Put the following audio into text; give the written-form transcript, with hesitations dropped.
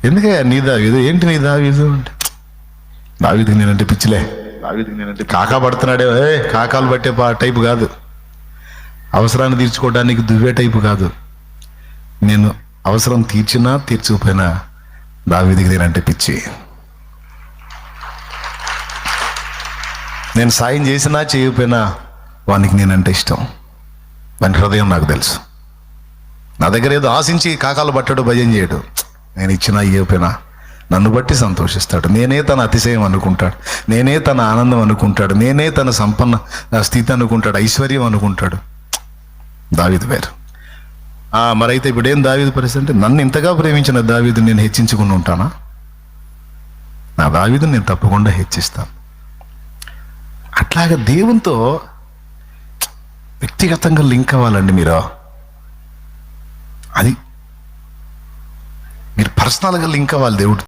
ఎందుకే నీ దావీదు ఏంటి నీ దావీదు అంటే, దావీదుకి నేనంటే పిచ్చిలే, దావీదుకి నేనంటే కాకా పడుతున్నాడే, కాకాలు పట్టే టైపు కాదు, అవసరాన్ని తీర్చుకోవడానికి దువ్వే టైపు కాదు. నేను అవసరం తీర్చినా తీర్చకపోయినా దావీదుకి నేనంటే పిచ్చి. నేను సాయం చేసినా చేయకపోయినా వానికి నేనంటే ఇష్టం. వాని హృదయం నాకు తెలుసు. నా దగ్గర ఏదో ఆశించి కాకాలు పట్టాడు, భయం చేయడు. నేను ఇచ్చినా ఇవ్వకపోయినా నన్ను బట్టి సంతోషిస్తాడు. నేనే తన అతిశయం అనుకుంటాడు, నేనే తన ఆనందం అనుకుంటాడు, నేనే తన సంపన్న స్థితి అనుకుంటాడు, ఐశ్వర్యం అనుకుంటాడు. దావీదు వేరు. మరైతే ఇప్పుడేం దావీదు పరిస్థితి అంటే, నన్ను ఇంతగా ప్రేమించిన దావీదు నేను హెచ్చించుకుని ఉంటానా? నా దావీదుని నేను తప్పకుండా హెచ్చిస్తాను. అట్లాగా దేవునితో వ్యక్తిగతంగా లింక్ అవ్వాలండి మీరు. అది మీరు పర్సనల్గా లింక్ అవ్వాలి దేవుడు.